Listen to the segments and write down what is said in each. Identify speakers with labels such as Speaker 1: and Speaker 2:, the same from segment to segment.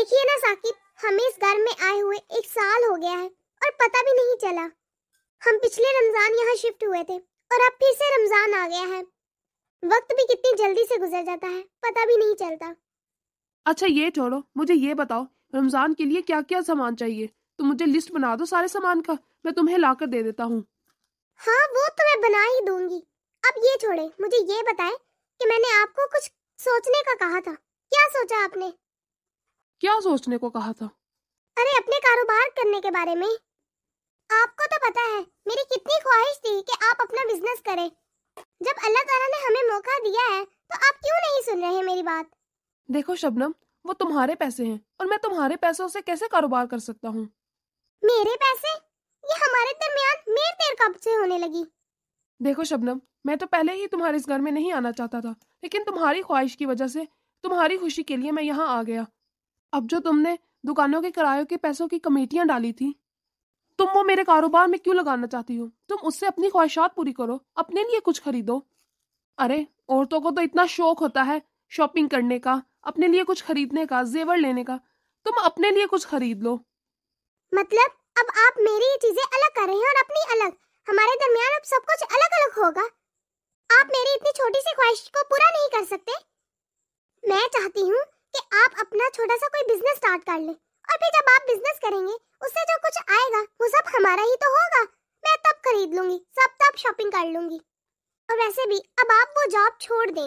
Speaker 1: देखिए ना साकिब, हमें इस घर में आए हुए 1 साल हो गया है और पता भी नहीं चला। हम पिछले रमजान यहाँ शिफ्ट हुए थे और अब फिर से रमजान आ गया है। वक्त भी कितनी जल्दी से गुजर जाता है, पता भी नहीं चलता।
Speaker 2: अच्छा ये छोड़ो, मुझे ये बताओ रमजान के लिए क्या क्या सामान चाहिए। तुम मुझे लिस्ट बना दो सारे सामान का, मैं तुम्हें लाकर दे देता हूँ।
Speaker 1: हाँ वो तो मैं बना ही दूंगी। अब ये छोड़े, मुझे ये बताएं कि मैंने आपको कुछ सोचने का कहा था, क्या सोचा आपने?
Speaker 2: क्या सोचने को कहा था?
Speaker 1: अरे अपने कारोबार करने के बारे में। आपको तो पता है मेरी कितनी ख्वाहिश थी कि आप अपना बिजनेस करें। जब अल्लाह ताला ने हमें मौका दिया है तो आप क्यों नहीं सुन रहे मेरी बात?
Speaker 2: देखो शबनम, वो तुम्हारे पैसे हैं और मैं तुम्हारे पैसों से कैसे कारोबार कर सकता हूँ।
Speaker 1: मेरे पैसे? ये हमारे दरमियान मेर तेर कब से होने लगी?
Speaker 2: देखो शबनम, मैं तो पहले ही तुम्हारे इस घर में नहीं आना चाहता था, लेकिन तुम्हारी ख्वाहिश की वजह से, तुम्हारी खुशी के लिए मैं यहाँ आ गया। अब जो तुमने दुकानों के किरायों के पैसों की कमेटियां डाली थी, तुम वो मेरे कारोबार में क्यों लगाना चाहती हो? तुम उससे अपनी ख्वाहिशात पूरी करो, अपने लिए कुछ खरीदो। अरे औरतों को तो इतना शौक होता है शॉपिंग करने का, अपने लिए कुछ खरीदने का, जेवर लेने का। तुम अपने लिए कुछ खरीद लो।
Speaker 1: मतलब अब आप मेरी ये चीजें अलग कर रहे हैं और अपनी अलग। हमारे दरमियान अब सब कुछ अलग अलग होगा। आप मेरी इतनी छोटी सी ख्वाहिश को पूरा नहीं कर सकते। मैं चाहती हूँ कि आप अपना छोटा सा कोई बिजनेस स्टार्ट कर लें और फिर जब आप बिजनेस करेंगे उससे जो कुछ आएगा वो सब हमारा ही तो होगा। मैं तब खरीद लूंगी, सब तब शॉपिंग कर लूंगी। और वैसे भी अब आप वो जॉब छोड़ दें,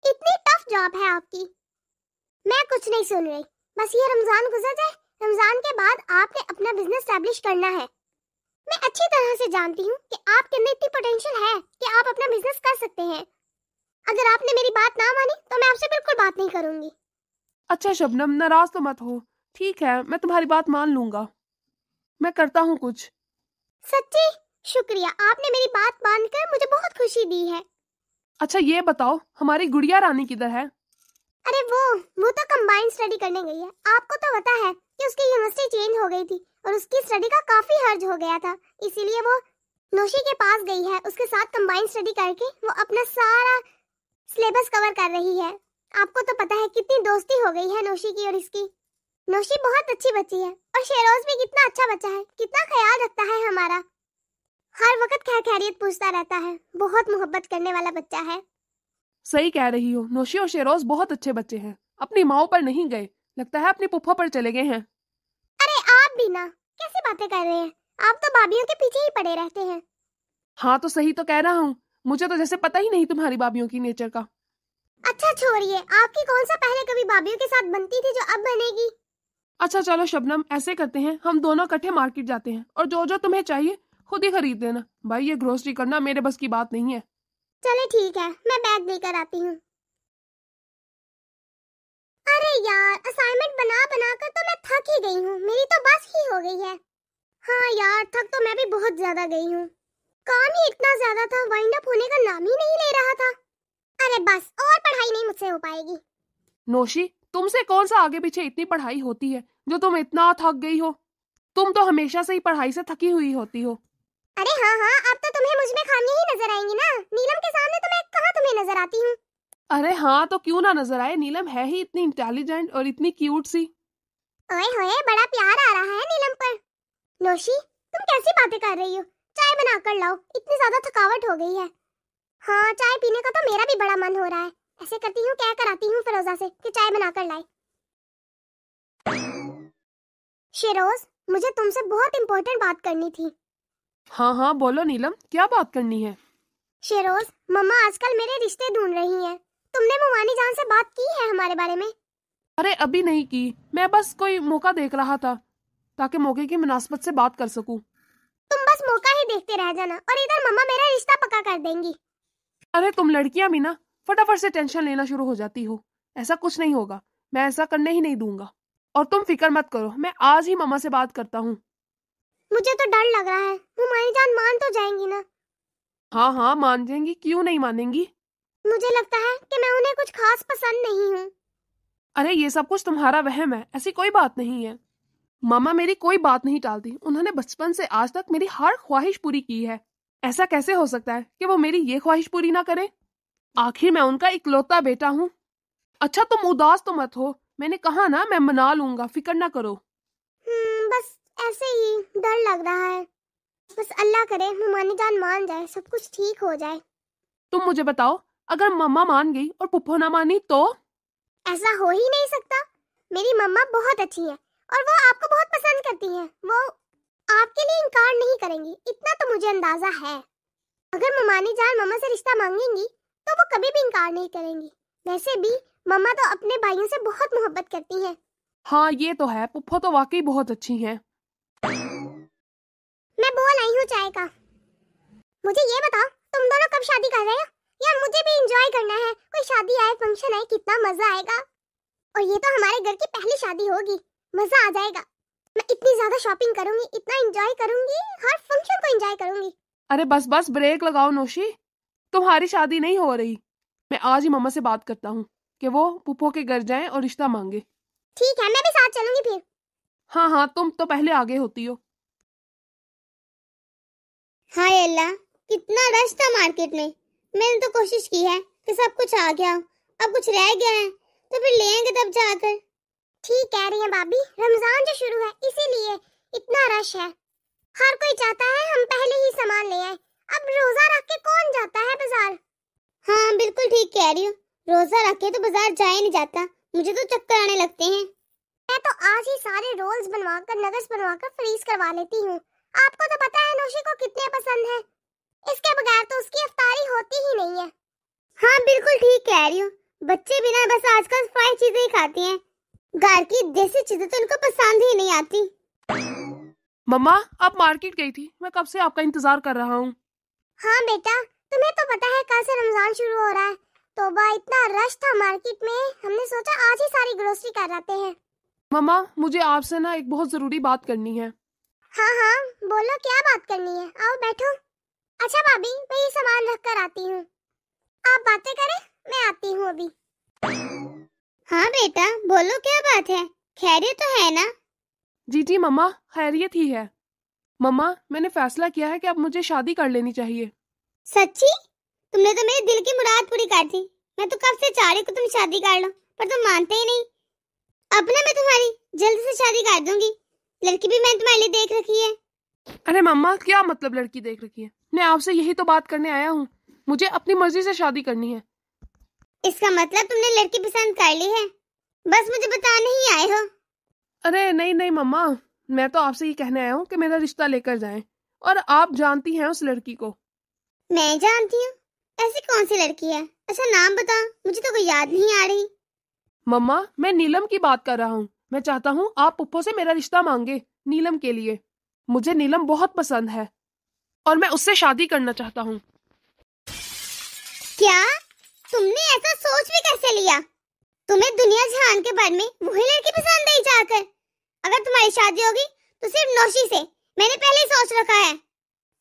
Speaker 1: इतनी टफ जॉब है आपकी। मैं कुछ नहीं सुन रही, बस ये रमजान गुजर जाए। रमजान के बाद आपने अपना बिजनेस स्टैब्लिश करना है। मैं अच्छी तरह से जानती हूँ कि आपके अंदर इतनी पोटेंशियल है कि आप अपना बिजनेस कर सकते हैं। अगर आपने मेरी बात ना मानी तो मैं आपसे बिल्कुल बात नहीं करूंगी।
Speaker 2: अच्छा शबनम, नाराज तो मत हो। ठीक है, मैं तुम्हारी बात मान लूंगा, मैं करता हूँ कुछ।
Speaker 1: सच्ची शुक्रिया, आपने मेरी बात मानकर मुझे बहुत खुशी दी है।
Speaker 2: अच्छा ये बताओ, हमारी गुड़िया रानी किधर है?
Speaker 1: अरे वो तो कंबाइंड स्टडी करने गई है। आपको तो पता है कि उसकी यूनिवर्सिटी चेंज हो गई थी और उसकी स्टडी का काफी हर्ज हो गया था, इसीलिए वो नोशी के पास गई है। उसके साथ कंबाइंड स्टडी करके वो अपना सारा सिलेबस कवर कर रही है। आपको तो पता है कितनी दोस्ती हो गई है नोशी की और इसकी। नोशी बहुत अच्छी बच्ची है और शेरोज भी कितना अच्छा बच्चा है, कितना ख्याल रखता है हमारा। हर वक्त खैर खैरियत पूछता रहता है, बहुत मोहब्बत करने वाला बच्चा है।
Speaker 2: सही कह रही हो, नोशी और शेरोज बहुत अच्छे बच्चे हैं। अपनी माओ पर नहीं गए, लगता है अपनी पुप्पा पर चले गए हैं।
Speaker 1: अरे आप भी ना, कैसी बातें कर रहे हैं? आप तो भाभीियों के पीछे ही पड़े रहते हैं।
Speaker 2: हाँ तो सही तो कह रहा हूँ, मुझे तो जैसे पता ही नहीं तुम्हारी भाभीियों की नेचर का।
Speaker 1: अच्छा छोड़िए, आपकी कौन सा पहले कभी भाभीियों के साथ बनती थी जो अब बनेगी?
Speaker 2: अच्छा चलो शबनम, ऐसे करते हैं, हम दोनों इकट्ठे मार्केट जाते हैं और जो जो तुम्हें चाहिए खुद ही खरीद देना। भाई ये ग्रोसरी करना मेरे बस की बात नहीं है।
Speaker 1: चले ठीक है, मैं बैग लेकर आती हूँ। अरे यार, असाइनमेंट बना बना कर तो मैं थक ही गई हूँ, मेरी तो बस ही हो गई है। हाँ यार, थक तो मैं भी बहुत ज्यादा गई हूँ। काम ही इतना ज्यादा था, वाइंड अप होने का नाम ही नहीं ले रहा था। अरे बस, और पढ़ाई नहीं मुझसे हो पाएगी।
Speaker 2: नोशी, तुमसे कौन सा आगे पीछे इतनी पढ़ाई होती है जो तुम इतना थक गई हो? तुम तो हमेशा से ही पढ़ाई से थकी हुई होती हो।
Speaker 1: अरे हाँ हाँ, अब तो तुम्हें मुझ में खामियां ही नजर आएंगी ना। नीलम के सामने तो मैं कहाँ तुम्हें नजर आती हूँ?
Speaker 2: अरे हाँ तो क्यों ना नजर आए, नीलम है ही इतनी इंटेलिजेंट और इतनी क्यूट सी।
Speaker 1: ओए होए, बड़ा प्यार आ रहा है नीलम पर। नोशी, तुम कैसी बातें कर रही हो? चाय बना कर लाओ, इतनी ज्यादा थकावट हो गई है। हाँ, चाय पीने का तो मेरा भी बड़ा मन हो रहा है। ऐसे करती हूँ, क्या कराती हूँ फिरोजा से कि चाय बना कर लाए। शेरोज, मुझे तुमसे बहुत इम्पोर्टेंट बात करनी थी।
Speaker 2: हाँ हाँ बोलो नीलम, क्या बात करनी है?
Speaker 1: शेरोज, मम्मा आजकल मेरे रिश्ते ढूंढ रही हैं। तुमने मुमानी जान से बात की है हमारे बारे में?
Speaker 2: अरे अभी नहीं की, मैं बस कोई मौका देख रहा था ताकि मौके की मुनासबत से बात कर सकूं।
Speaker 1: तुम बस मौका ही देखते रह जाना और इधर मम्मा मेरा रिश्ता पक्का कर देंगी।
Speaker 2: अरे तुम लड़कियां भी ना फटाफट से टेंशन लेना शुरू हो जाती हो। ऐसा कुछ नहीं होगा, मैं ऐसा करने ही नहीं दूंगा। और तुम फिक्र मत करो, मैं आज ही मम्मा से बात करता हूँ।
Speaker 1: मुझे तो डर लग रहा है, मुमानी जान मान तो जाएंगी ना?
Speaker 2: हाँ हाँ मान जाएंगी, क्यों नहीं मानेंगी।
Speaker 1: मुझे लगता है कि मैं उन्हें कुछ खास पसंद नहीं हूँ।
Speaker 2: अरे ये सब कुछ तुम्हारा वहम है, ऐसी कोई बात नहीं है। मामा मेरी कोई बात नहीं टालती, उन्होंने बचपन से आज तक मेरी हर ख्वाहिश पूरी की है। ऐसा कैसे हो सकता है कि वो मेरी ये ख्वाहिश पूरी ना करे? आखिर मैं उनका इकलौता बेटा हूँ। अच्छा तुम उदास तो मत हो, मैंने कहा ना मैं मना लूंगा, फिक्र ना करो।
Speaker 1: बस ऐसे ही डर लग रहा है। बस अल्लाह करे ममानी जान मान जाए, सब कुछ ठीक हो जाए।
Speaker 2: तुम मुझे बताओ, अगर मम्मा मान गई और पुप्पो ना मानी तो?
Speaker 1: ऐसा हो ही नहीं सकता। मेरी मम्मा बहुत अच्छी है और वो आपको बहुत पसंद करती हैं। वो आपके लिए इनकार नहीं करेंगी, इतना तो मुझे अंदाजा है। अगर ममानी जान मम्मा से रिश्ता मांगेंगी तो वो कभी भी इनकार नहीं करेंगी। वैसे भी मम्मा तो अपने भाइयों से बहुत मोहब्बत करती हैं।
Speaker 2: हाँ ये तो है, पुप्पो तो वाकई बहुत अच्छी हैं।
Speaker 1: मैं बोल आई हूँ चाय का। मुझे ये बताओ, तुम दोनों कब शादी कर रहे हो? यार मुझे भी एंजॉय करना है। कोई शादी आए, फंक्शन आए, कितना मजा आएगा। और ये तो हमारे घर की पहली शादी होगी, मजा आ जाएगा। मैं इतनी ज्यादा शॉपिंग करूंगी, इतना एंजॉय करूंगी, हर फंक्शन को एंजॉय करूंगी।
Speaker 2: अरे बस बस, ब्रेक लगाओ नोशी, तुम्हारी शादी नहीं हो रही। मैं आज ही मम्मा से बात करता हूँ कि वो पुप्पो के घर जाएं और रिश्ता मांगे।
Speaker 1: ठीक है, मैं भी साथ चलूंगी फिर।
Speaker 2: हाँ हाँ, तुम तो पहले आगे होती हो।
Speaker 1: हाय अल्लाह, कितना रश था मार्केट में। मैंने तो कोशिश की है कि सब कुछ आ गया, अब कुछ रह गया है तो फिर लेंगे तब जाकर। ठीक कह रही हैं भाभी, रमजान जो शुरू है इसीलिए इतना रश है। हर कोई चाहता है हम पहले ही सामान ले आए। अब रोजा रख के कौन जाता है बाजार? हाँ बिल्कुल ठीक कह रही हो, रोजा रख के तो बाजार जाया नहीं जाता। मुझे तो चक्कर आने लगते हैं। मैं तो आज ही सारे रोल्स बनवाकर, नगेट्स बनवाकर फ्रीज करवा लेती हूँ। आपको तो पता है नौशी को कितने पसंद है, इसके बगैर तो उसकी इफ्तारी होती ही नहीं है। हाँ बिल्कुल ठीक कह रही हो, बच्चे भी ना बस आजकल फ्राई चीजें ही खाती हैं। घर की देसी चीजें तो उनको पसंद ही नहीं आती।
Speaker 2: मम्मा आप मार्केट गई थी, मैं कब से आपका इंतजार कर रहा हूँ।
Speaker 1: हाँ बेटा, तुम्हें तो पता है कल से रमजान शुरू हो रहा है। तोबा इतना रश था मार्केट में, हमने सोचा आज ही सारी ग्रोसरी कर आते हैं।
Speaker 2: मम्मा मुझे आपसे ना एक बहुत जरूरी बात करनी है।
Speaker 1: हाँ हाँ बोलो, क्या बात करनी है? आओ बैठो। अच्छा भाभी, मैं ये सामान रख कर आती हूँ, आप बातें करें, मैं आती हूँ अभी। हाँ बेटा बोलो, क्या बात है? खैरियत तो है ना?
Speaker 2: जी जी मम्मा, खैरियत ही है। मम्मा मैंने फैसला किया है कि अब मुझे शादी कर लेनी चाहिए।
Speaker 1: सच्ची? तुमने तो मेरे दिल की मुराद पूरी कर दी। मैं तो कब से चाह रही हूँ तुम शादी कर लो, पर तुम मानते ही नहीं। अब ना मैं तुम्हारी जल्दी से शादी कर दूंगी। लड़की भी मैंने तुम्हारे लिए देख रखी है।
Speaker 2: अरे मम्मा क्या मतलब लड़की देख रखी है? मैं आपसे यही तो बात करने आया हूँ, मुझे अपनी मर्जी से शादी करनी है।
Speaker 1: इसका मतलब तुमने लड़की पसंद कर ली है, बस मुझे बताने ही आए हो।
Speaker 2: अरे नहीं नहीं मम्मा, मैं तो आपसे ये कहने आया हूँ कि मेरा रिश्ता लेकर जाएं, और आप जानती हैं उस लड़की को।
Speaker 1: मैं जानती हूँ? ऐसी कौन सी लड़की है? अच्छा नाम बता, मुझे तो कोई याद नहीं आ रही।
Speaker 2: मम्मा मैं नीलम की बात कर रहा हूँ। मैं चाहता हूँ आप पुप्पो से मेरा रिश्ता मांगे नीलम के लिए। मुझे नीलम बहुत पसंद है और मैं उससे शादी करना चाहता हूँ।
Speaker 1: क्या? तुमने ऐसा सोच भी कैसे लिया? तुम्हें दुनिया जहान के बारे में वही लड़की पसंद आई जाकर? अगर तुम्हारी शादी होगी तो सिर्फ नौशी से, मैंने पहले ही सोच रखा है।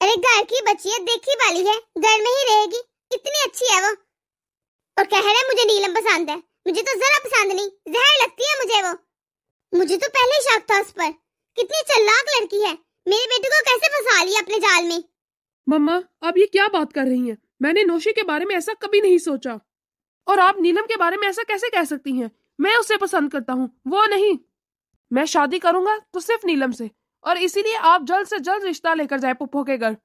Speaker 1: अरे घर की बच्ची है, देखी वाली है, घर में ही रहेगी, इतनी अच्छी है वो। और कह रहा है मुझे नीलम पसंद है। मुझे तो जरा पसंद नहीं, जहर लगती है मुझे वो। मुझे तो पहले ही शक था उस पर, कितनी चालाक लड़की है। मेरे बेटे को कैसे फंसा लिया अपने जाल में।
Speaker 2: मम्मा आप ये क्या बात कर रही हैं? मैंने नौशी के बारे में ऐसा कभी नहीं सोचा, और आप नीलम के बारे में ऐसा कैसे कह सकती हैं? मैं उसे पसंद करता हूँ, वो नहीं। मैं शादी करूंगा तो सिर्फ नीलम से, और इसीलिए आप जल्द से जल्द रिश्ता लेकर जाए पुप्पो के घर।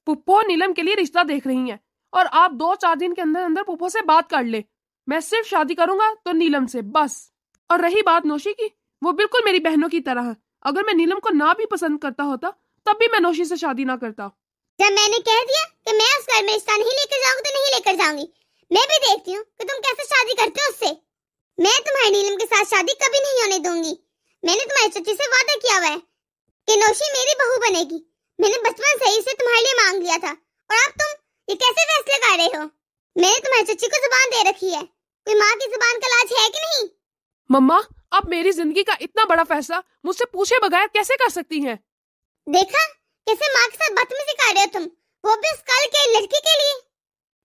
Speaker 2: पुप्पो नीलम के लिए रिश्ता देख रही हैं, और आप 2-4 दिन के अंदर अंदर पुप्पो से बात कर ले। मैं सिर्फ शादी करूंगा तो नीलम से, बस। और रही बात नौशी की, वो बिल्कुल मेरी बहनों की तरह है। अगर मैं नीलम को ना भी पसंद करता होता तब भी मैं नौशी से शादी ना करता।
Speaker 1: जब मैंने कह दिया कि मैं उस घर में रिश्ता नहीं लेकर जाऊंगी तो नहीं लेकर जाऊंगी। मैं भी देखती हूँ कि तुम कैसे शादी करते हो उससे। मैं तुम्हारी नीलम के साथ शादी कभी नहीं होने दूंगी। मैंने तुम्हारी चाची से वादा किया हुआ है कि नौशी मेरी बहू बनेगी। मैंने बचपन से ही इसे तुम्हारे लिए मांग लिया था, और अब तुम ये कैसे फैसले कर रहे हो? मैंने तुम्हारी चाची को जुबान दे रखी है, कोई माँ की जुबान का लाज है कि नहीं?
Speaker 2: मम्मा आप मेरी जिंदगी का इतना बड़ा फैसला मुझसे पूछे बगैर कैसे कर सकती हैं?
Speaker 1: देखा कैसे माँ के साथ बदतमीजी कर रहे हो तुम, वो भी उस कल के लड़की के लिए।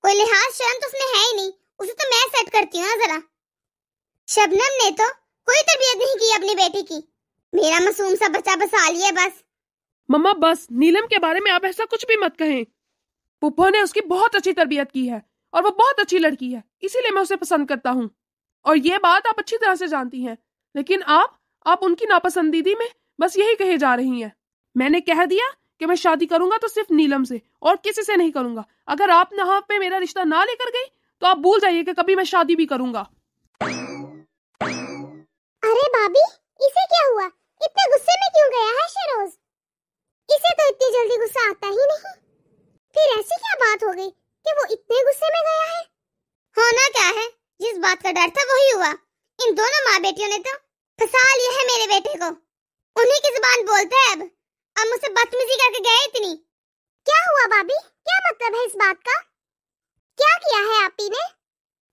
Speaker 1: कोई लिहाज शर्म तो उसमें है ही नहीं, उसे तो मैं सेट करती हूँ ना जरा। शबनम ने तो कोई तरबियत नहीं की अपनी बेटी की, मेरा मासूम सा बच्चा बसा लिया बस।
Speaker 2: मम्मा बस, नीलम के बारे में आप ऐसा कुछ भी मत कहें। पुप्पो ने उसकी बहुत अच्छी तरबियत की है और वो बहुत अच्छी लड़की है, इसीलिए मैं उसे पसंद करता हूँ। और ये बात आप अच्छी तरह से जानती हैं, लेकिन आप उनकी नापसंदीदी में बस यही कहे जा रही हैं। मैंने कह दिया कि मैं शादी करूंगा तो सिर्फ नीलम से और किसी से नहीं करूंगा। अगर आप यहाँ पे मेरा रिश्ता ना लेकर गई तो आप भूल जाइए कि कभी मैं शादी भी करूंगा।
Speaker 1: अरे भाभी, इसे क्या हुआ? इतने गुस्से में क्यों गया है शेरोज? इसे तो इतनी जल्दी गुस्सा आता ही नहीं। फिर ऐसी क्या बात हो गई कि वो इतने गुस्से में गया है? होना क्या है, जिस बात का डर था वही हुआ। इन दोनों माँ बेटियों ने तो फंसा लिया है मेरे बेटे को। उन्हीं की जुबान बोलते हैं अब मुझसे बदतमीजी करके गए इतनी। क्या हुआ भाभी? क्या मतलब है इस बात का? क्या किया है आप ही ने?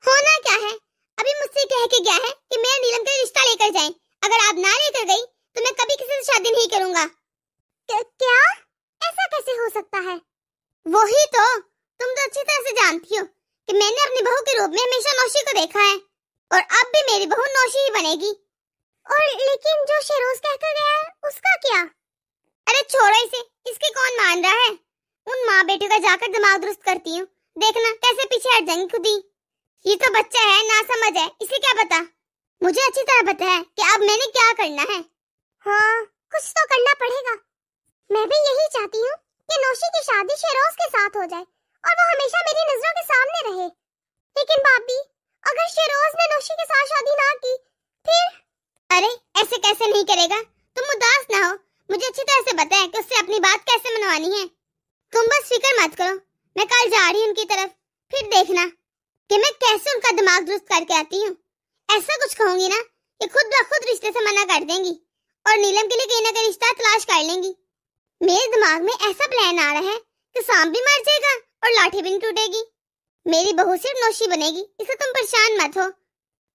Speaker 1: होना क्या है, अभी मुझसे कह के गया है कि मेरा नीलम का रिश्ता लेकर जाएं। अगर आप ना लेकर गई तो मैं कभी किसी से शादी नहीं करूंगा। क्या? ऐसा कैसे हो सकता है? वही तो, तुम तो अच्छी तरह से जानती हो कि मैंने अपनी बहू के रूप में हमेशा नौशी को देखा है और अब भी मेरी बहू नौशी ही बनेगी। और लेकिन जो शेरोज कहकर गया है उसका क्या? अरे छोड़ो इसे, इसके कौन मान रहा है। उन माँ बेटियों का जाकर दिमाग दुरुस्त करती हूँ, देखना कैसे पीछे हट जाएंगी खुद ही। ये तो बच्चा है, ना समझ है, इसे क्या पता। मुझे अच्छी तरह पता है कि अब मैंने क्या करना है। हाँ, कुछ तो करना पड़ेगा। मैं भी यही चाहती हूँ कि नौशी की शादी शेरोज के साथ हो जाए और वो हमेशा मेरी नजरों के सामने रहे। लेकिन भाभी, अगर शेरोज ने नौशी के साथ शादी ना की फिर? अरे ऐसे कैसे नहीं करेगा, तुम उदास ना हो। मुझे अच्छी तरह से पता है कि उससे अपनी बात कैसे मनवानी है। तुम बस फिक्र मत करो, मैं कल जा रही हूँ उनकी तरफ, फिर देखना कि मैं कैसे उनका दिमाग दुरुस्त करके आती हूँ। ऐसा कुछ कहूंगी ना कि खुद ब खुद रिश्ते से मना कर देंगी और नीलम के लिए कहीं ना कहीं रिश्ता तलाश कर लेंगी। मेरे दिमाग में ऐसा प्लान आ रहा है कि सांप भी मर जाएगा और लाठी भी नहीं टूटेगी। मेरी बहू सिर्फ नौशी बनेगी, इसे तुम परेशान मत हो।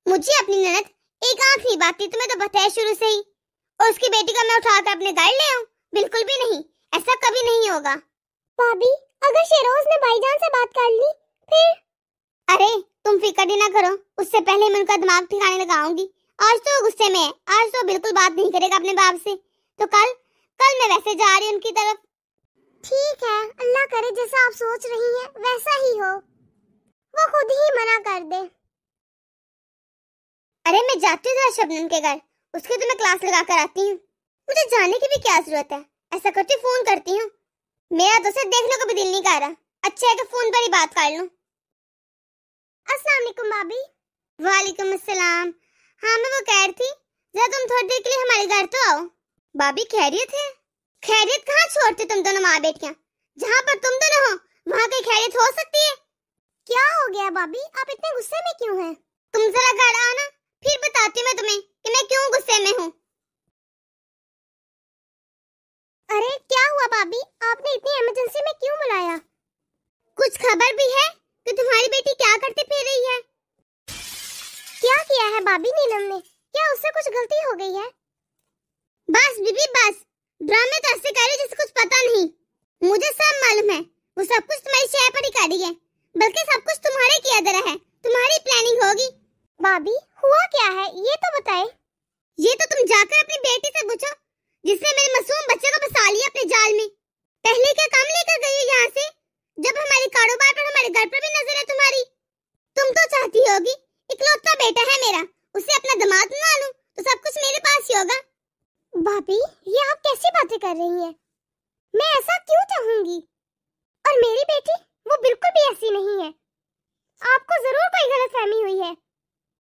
Speaker 1: मुझे अपनी ननद एक आंख नहीं बात थी, तुम्हें तो पता है शुरू से ही। और उसकी बेटी को मैं उठाकर अपने घर ले आऊं? बिल्कुल भी नहीं, ऐसा कभी नहीं होगा। भाभी, अगर शेरोज ने भाईजान से बात कर ली फिर? अरे तुम फिक्र ही ना करो, उससे पहले मैं उनका दिमाग ठिकाने लगाऊंगी। आज तो गुस्से में है, आज तो बिल्कुल बात नहीं करेगा अपने बाप से, तो कल मैं वैसे जा रही हूँ उनकी तरफ। ठीक है, अल्लाह करे जैसा आप सोच रही हैं वैसा ही हो, वो खुद ही मना कर दे। अरे मैं जाती हूँ शबनम के घर, उसके तो मैं क्लास लगा कर आती हूँ। मुझे जाने की भी क्या जरूरत है, ऐसा करती फोन करती हूँ। मेरा तो उसे देखने को भी दिल नहीं कर रहा। अच्छा है कि फोन पर ही बात कर लूं। अस्सलाम वालेकुम भाभी। वालेकुम अस्सलाम। हाँ मैं वो कह रही थी, जरा तुम थोड़ी देर के लिए हमारे घर तो आओ। भाभी खैरियत है? खैरियत कहाँ छोड़ते तुम दोनों माँ बेटियाँ, जहाँ पर तुम दोनों हो वहाँ कोई खैरियत हो सकती है? क्या हो गया भाभी, आप इतने गुस्से में क्यों हैं? तुम जरा घर आओ ना, फिर बताती हूँ मैं तुम्हें कि मैं क्यों गुस्से में हूँ। अरे क्या हुआ भाभी, आपने इतनी इमरजेंसी में क्यों बुलाया? कुछ खबर भी है कि तुम्हारी बेटी क्या करती फिर रही है? क्या किया है भाभी नीलम ने? क्या उससे कुछ गलती हो गई है? बस बीबी बस, ड्रामे तो ऐसे कर रही जैसे कुछ पता नहीं। मुझे सब मालूम है, वो सब कुछ तुम्हारी शय पर ही करी है, बल्कि सब कुछ तुम्हारे किया धरा है, तुम्हारी प्लानिंग होगी। भाभी हुआ क्या है ये तो बताए। ये तो तुम जाकर अपनी बेटी से पूछो, जिसने मेरे मासूम बच्चे को फंसा लिया अपने जाल में। पहले क्या काम लेकर गई हो यहाँ से, जब हमारे कारोबार पर हमारे घर पर भी नजर है तुम्हारी। तुम तो चाहती होगी इकलौता बेटा है मेरा, उसे अपना दामाद बना लूं तो सब कुछ मेरे पास ही होगा। भाभी ये आप कैसी बातें कर रही हैं? मैं ऐसा क्यों चाहूंगी? और मेरी बेटी वो बिल्कुल भी ऐसी नहीं है। आपको जरूर कोई गलतफहमी हुई है।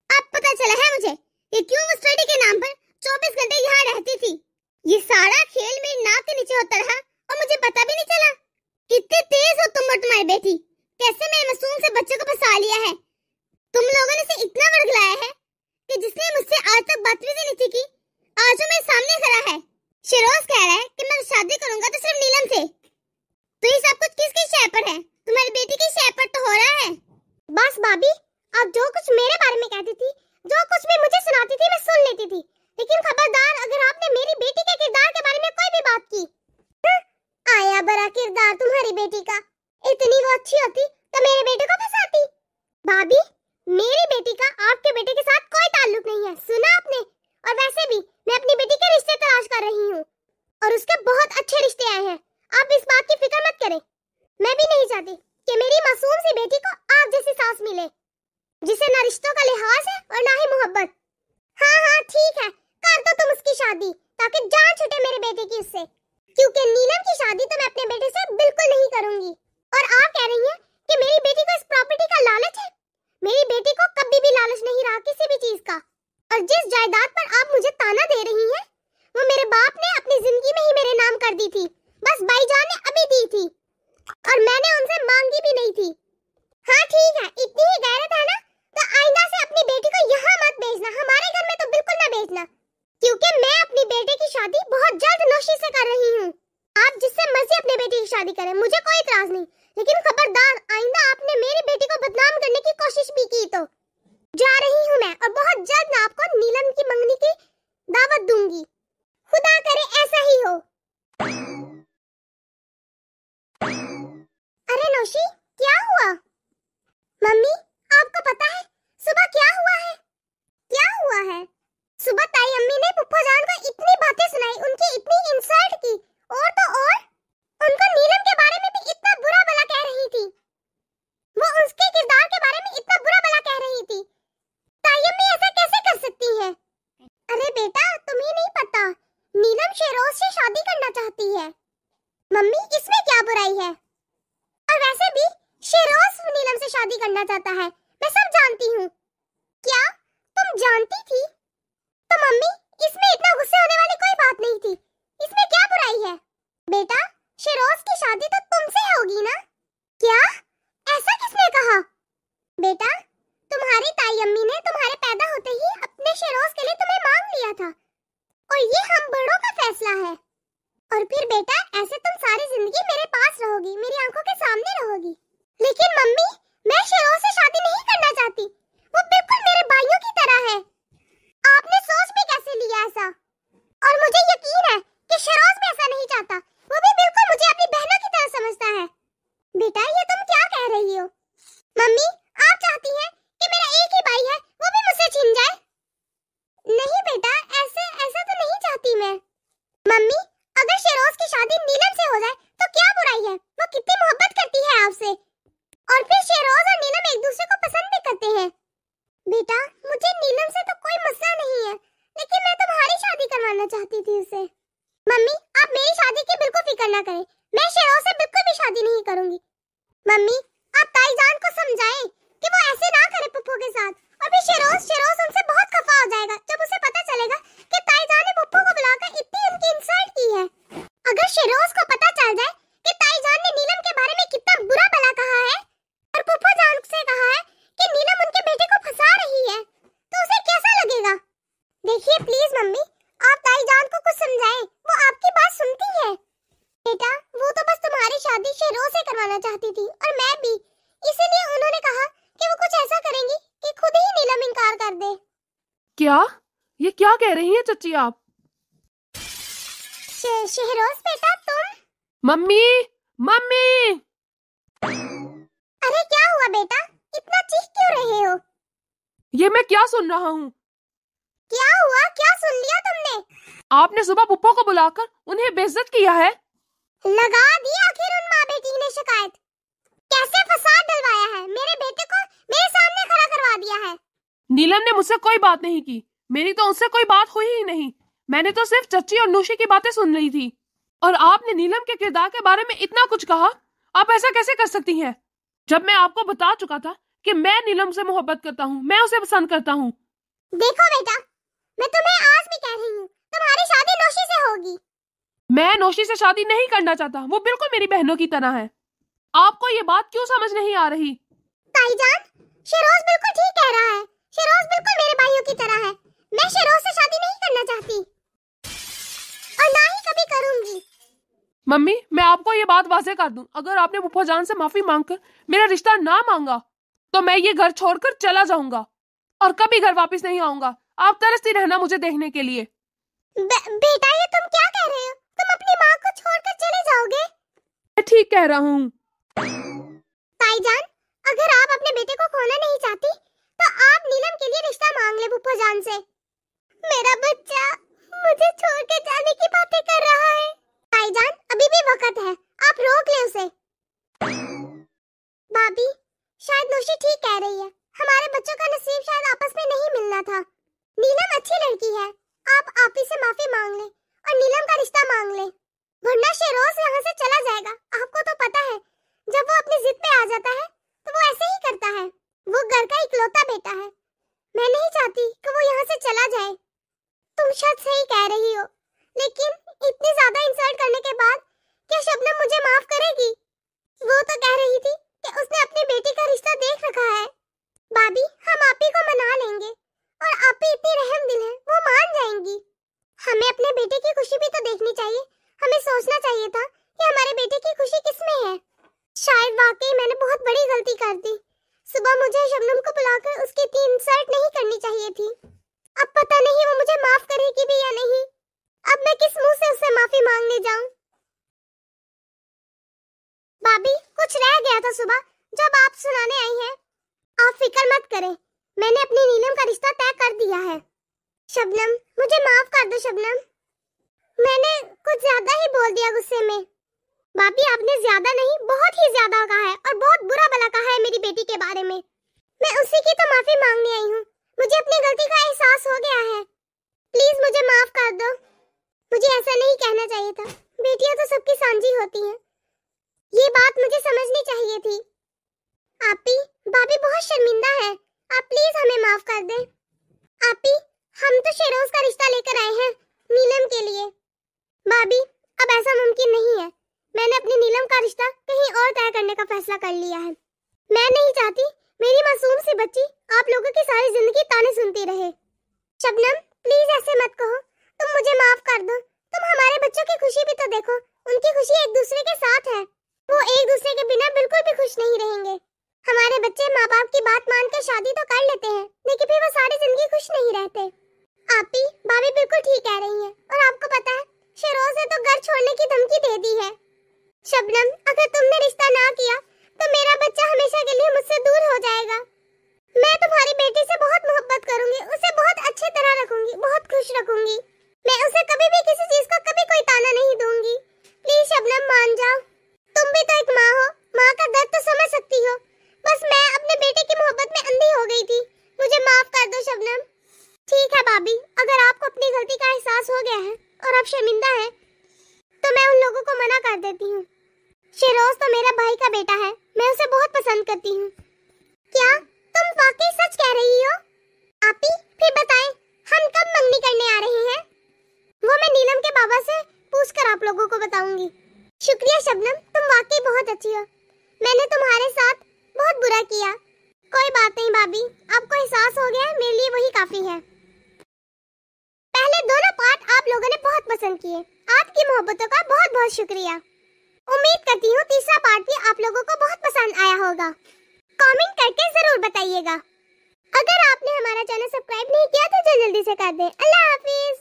Speaker 1: अब पता चला है मुझे कि क्यों वो स्टडी के नाम पर 24 घंटे यहाँ रहती थी। ये सारा खेल मेरी नाक के नीचे होता रहा और मुझे पता भी नहीं चला। कितने तेज हो तुम और तुम्हारी बेटी, कैसे मेरे मासूम से बच्चे को फंसा लिया है। तुम लोगों ने इसे इतना वर्गलाया है कि जिसने मुझसे आज तक बदतमीजी नहीं की, आज वो मेरे सामने खड़ा है। शिरोज कह रहा है कि मैं शादी करूंगा तो सिर्फ नीलम से। तो ये सब कुछ किसकी शय पर है? तुम्हारी बेटी की शय पर तो हो रहा है। बस भाभी, आप जो कुछ मेरे बारे में कहती थी, जो कुछ भी मुझे सुनाती थी मैं सुन लेती थी, लेकिन खबरदार अगर आपने मेरी बेटी के किरदार के बारे में कोई भी बात की। आया बड़ा किरदार तुम्हारी बेटी का, इतनी वो अच्छी होती तो मेरे बेटे को फंसाती। भाभी मेरी बेटी का आपके बेटे के साथ कोई ताल्लुक नहीं है, सुना आपने? और वैसे भी मैं अपनी बेटी के रिश्ते तलाश कर रही हूँ और उस शादी, ताकि जान छूटे मेरे बेटे की उससे, क्योंकि नीलम की शादी तो मैं अपने बेटे से बिल्कुल नहीं करूंगी। और आप कह रही हैं कि मेरी बेटी को इस प्रॉपर्टी का लालच है। मेरी बेटी को कभी भी लालच नहीं रहा किसी भी चीज का। और जिस जायदाद पर आप मुझे ताना दे रही हैं, वो मेरे बाप ने अपनी जिंदगी में ही मेरे नाम कर दी थी। बस भाईजान ने अभी दी थी और मैंने उनसे मांगी भी नहीं थी। हाँ ठीक है, इतनी ही गैरत है ना, तो आइंदा से अपनी बेटी को यहाँ मत भेजना, हमारे घर में तो बिल्कुल ना भेजना, क्योंकि मैं अपनी बेटे की शादी बहुत जल्द नौशी से कर रही हूँ। आप जिससे मर्जी अपने बेटे की शादी करें, मुझे कोई इतराज नहीं, लेकिन खबरदार आइंदा आपने मेरी बेटी को बदनाम करने की कोशिश भी की तो जा रही हूँ मैं, और बहुत जल्द मैं आपको नीलम की मंगनी की दावत दूंगी। खुदा करे ऐसा ही हो। अरे नौशी, क्या हुआ? मम्मी, आपको पता है सुबह क्या हुआ है? क्या हुआ है? सुबह ताई अम्मी ने पुप्पो जान को इतनी बातें सुनाई, उनकी इतनी इंसल्ट की, और तो और उनको नीलम के बारे में भी इतना बुरा भला कह रही थी। वो उसके किरदार के बारे में इतना बुरा भला कह रही थी। ताई अम्मी ऐसा कैसे कर सकती है? अरे बेटा, तुम्हें नहीं पता, नीलम शेरोज से शादी करना चाहती है। मम्मी, इसमें क्या बुराई है? और वैसे भी शेरोज नीलम से शादी करना चाहता है, मैं सब जानती हूँ। क्या तुम जानती थी? तो मम्मी, इसमें इतना गुस्से होने वाली कोई बात नहीं थी, इसमें क्या बुराई है? बेटा, शेरोज की शादी तो तुमसे होगी ना? क्या? ऐसा किसने कहा? बेटा, तुम्हारी ताई अम्मी ने तुम्हारे पैदा होते ही अपने शेरोज के लिए तुम्हें मांग लिया था, और ये हम बड़ों का फैसला है। और फिर बेटा, ऐसे तुम सारी जिंदगी मेरे पास रहोगी, मेरी आंखों के सामने रहोगी। लेकिन मम्मी, मैं शेरोज से शादी नहीं करना चाहती, वो बिल्कुल मेरे भाइयों की तरह है। आपने सोच भी कैसे लिया ऐसा? और मुझे यकीन है कि शेरोज भी ऐसा नहीं चाहता, वो भी बिल्कुल मुझे अपनी बहनों की तरह समझता है। बेटा, ये तुम क्या कह रही हो? मम्मी, आप चाहती हैं कि मेरा एक ही भाई है वो भी मुझसे छिन जाए? नहीं बेटा, ऐसा तो नहीं चाहती मैं। मम्मी, अगर शेरोज की शादी नीलम से हो जाए तो क्या बुराई है? वो कितनी मोहब्बत करती है आपसे, और फिर शेरोज और नीलम एक दूसरे को पसंद भी करते हैं। बेटा, मुझे नीलम से तो कोई मसला नहीं है, लेकिन मैं तुम्हारी शादी करवाना चाहती थी उससे। मम्मी, आप मेरी शादी की बिल्कुल फिक्र ना करें, मैं शेरोज से बिल्कुल भी शादी नहीं करूंगी। मम्मी, आप ताईजान को समझाएं कि वो ऐसे ना करे पुप्पो के साथ, और फिर शेरोज उनसे बहुत खफा हो जाएगा जब उसे पता चलेगा कि ताईजान ने पुप्पो को बुलाकर इतनी उनकी इंसल्ट की है। अगर शेरोज को पता चल जाए कि ताईजान ने नीलम के बारे में कितना बुरा भला कहा है, और पुप्पो जान से कहा है कि नीलम उनके बेटे को फंसा रही है, तो उसे कैसा लगेगा? देखिए प्लीज मम्मी, आप ताईजान को कुछ समझाएं, वो आपकी बात सुनती है। बेटा, वो तो बस तुम्हारी शादी शेरोज से करवाना चाहती थी, और मैं भी, इसीलिए उन्होंने कहा कि वो कुछ ऐसा करेंगी कि खुद ही नीलम इनकार कर दे।
Speaker 2: क्या? ये क्या कह रही हैं चच्ची आप?
Speaker 1: शेरोज बेटा, तुम?
Speaker 2: Mummy, mummy!
Speaker 1: अरे क्या हुआ बेटा, इतना चीख क्यों रहे हो?
Speaker 2: ये मैं क्या सुन रहा हूँ?
Speaker 1: क्या हुआ, क्या सुन लिया तुमने?
Speaker 2: आपने सुबह पुप्पो को बुलाकर उन्हें बेइज्जत किया है।
Speaker 1: लगा दी आखिर उन माँ बेटी ने शिकायत। कैसे फसाद डलवाया है, मेरे बेटे को मेरे सामने खड़ा करवा दिया है।
Speaker 2: नीलम ने मुझसे कोई बात नहीं की, मेरी तो उससे कोई बात हुई ही नहीं। मैंने तो सिर्फ चच्ची और नूशी की बातें सुन रही थी, और आपने नीलम के किरदार के बारे में इतना कुछ कहा। आप ऐसा कैसे कर सकती हैं, जब मैं आपको बता चुका था कि मैं नीलम से मोहब्बत करता हूँ, मैं उसे पसंद करता हूँ।
Speaker 1: देखो बेटा, मैं तुम्हें आज भी कह रही हूँ, तुम्हारी शादी नौशी से होगी।
Speaker 2: मैं नौशी से शादी नहीं करना चाहता, वो बिल्कुल मेरी बहनों की तरह है। आपको ये बात क्यों समझ नहीं आ रही?
Speaker 1: ताईजान, शेरोज बिल्कुल ठीक कह रहा है, शेरोज बिल्कुल मेरे भाइयों की तरह है। मैं शेरोज से शादी नहीं करना चाहती, और ना ही कभी करूंगी।
Speaker 2: मम्मी, मैं आपको ये बात वाज़ेह कर दूं, अगर आपने फूफा जान से माफी मांगकर मेरा रिश्ता ना मांगा तो मैं ये घर छोड़कर चला जाऊंगा और कभी घर वापस नहीं आऊंगा। आप तरसती रहना मुझे देखने के लिए।
Speaker 1: बेटा, ये तुम क्या कह रहे हो? तुम अपनी माँ को छोड़कर चले जाओगे?
Speaker 2: मैं ठीक कह रहा हूँ।
Speaker 1: ताईजान, अगर आप अपने बेटे को खोना नहीं चाहती तो आप नीलम के लिए रिश्ता मांग ले फूफा जान से। मेरा बच्चा मुझे छोड़ के जाने की बातें कर रहा है। ताईजान, अभी भी वक्त है, आप रोक ले उसे। भाभी, शायद नौशी ठीक कह रही है, हमारे बच्चों का नसीब शायद आपस में नहीं मिलना था। नीलम अच्छी लड़की है, आप आप ही से माफी मांग ले और नीलम का रिश्ता मांग ले, वरना शेरोज यहाँ से चला जाएगा। आपको तो पता है, जब वो अपनी जिद पे आ जाता है तो वो ऐसे ही करता है। वो घर का इकलौता बेटा है। मैं नहीं चाहती कि वो यहाँ से चला जाए। तुम शायद सही कह रही हो, लेकिन इतनी ज्यादा इंसल्ट करने के बाद क्या शबनम मुझे माफ करेगी? वो तो कह रही थी कि उसने अपनी बेटी का रिश्ता देख रखा है। भाभी, हम आप ही को मना लेंगे और आप ही इतनी रहम दिल है, वो मान जाएंगी। हमें अपने बेटे की खुशी भी तो देखनी चाहिए। हमें सोचना चाहिए था कि हमारे बेटे की खुशी किसमें है। शायद वाकई मैंने बहुत बड़ी गलती कर दी। सुबह मुझे शबनम को बुलाकर उसकी इतनी इंसल्ट नहीं करनी चाहिए थी। अब पता नहीं वो मुझे माफ करेगी भी या नहीं। अब मैं किस मुंह से उससे माफी मांगने जाऊं? भाभी, कुछ रह गया था सुबह जब आप सुनाने आई हैं। आप फिक्र मत करें, मैंने अपनी नीलम का रिश्ता तय कर दिया है। शबनम, मुझे माफ कर दो शबनम। मैंने कुछ ज्यादा ही बोल दिया गुस्से में। भाभी, आपने ज्यादा नहीं, बहुत ही ज्यादा कहा है और बहुत बुरा भला कहा है मेरी बेटी के बारे में। मैं उसी की तो माफी मांगने आई हूँ। मुझे अपनी गलती का एहसास हो गया है। प्लीज मुझे माफ कर दो। मुझे ऐसा नहीं कहना चाहिए था। बेटियां तो सबकी सांझी होती हैं। ये बात मुझे समझनी चाहिए थी। आपी, भाभी बहुत शर्मिंदा है। आप प्लीज हमें माफ कर दें। आपी, हम तो शेरोज का रिश्ता लेकर आए हैं नीलम के लिए। भाभी, अब ऐसा मुमकिन नहीं है। मैंने अपनी नीलम का रिश्ता कहीं और तय करने का फैसला कर लिया है। मैं नहीं चाहती मेरी मासूम सी बच्ची आप लोगों की सारी जिंदगी ताने सुनती रहे। शबनम, प्लीज ऐसे मत कहो। तुम मुझे माफ कर दो। तुम हमारे बच्चों की खुशी भी तो देखो। उनकी खुशी एक दूसरे के साथ है। वो एक दूसरे के बिना बिल्कुल भी खुश नहीं रहेंगे। हमारे बच्चे माँ बाप की बात मानकर शादी तो कर लेते हैं, लेकिन फिर वो सारी जिंदगी खुश नहीं रहते। आपी, भाभी बिल्कुल ठीक कह रही है। और आपको पता है, शेरोज ने तो घर छोड़ने की धमकी दे दी है। शबनम, अगर तुमने रिश्ता ना किया तो मेरा बच्चा हमेशा के लिए मुझसे दूर हो जाएगा। मैं तुम्हारी बेटी से बहुत मोहब्बत करूंगी, उसे बहुत अच्छी तरह रखूंगी, बहुत खुश रखूंगी। मैं उसे कभी भी किसी चीज का कभी कोई ताना नहीं दूंगी। प्लीज शबनम, मान जाओ। तुम भी तो एक माँ हो, माँ का दर्द तो समझ सकती हो। बस मैं अपने बेटे की मोहब्बत में अंधी हो गई थी। मुझे माफ कर दो शबनम। ठीक है भाभी, अगर आपको अपनी गलती का एहसास हो गया है और आप शर्मिंदा हैं, तो मैं उन लोगों को मना कर देती हूँ। शेरोज तो मेरा भाई का बेटा है। मैं उसे बहुत पसंद करती हूँ। क्या तुम वाकई सच कह रही हो? आपी, फिर बताएं, हम कब मंगनी करने आ रहे हैं? वो मैं नीलम के बाबा से पूछकर आप लोगों को बताऊंगी। शुक्रिया शबनम, तुम वाकई बहुत अच्छी हो। मैंने तुम्हारे साथ बहुत बुरा किया। कोई बात नहीं भाभी, आपको एहसास हो गया, मेरे लिए वही काफी है। पहले दोनों पार्ट आप लोगों ने बहुत पसंद किए। आपकी मोहब्बतों का बहुत बहुत शुक्रिया। उम्मीद करती हूँ तीसरा पार्ट भी आप लोगों को बहुत पसंद आया होगा। कमेंट करके जरूर बताइएगा। अगर आपने हमारा चैनल सब्सक्राइब नहीं किया तो जल्दी से कर दें। अल्लाह हाफिज।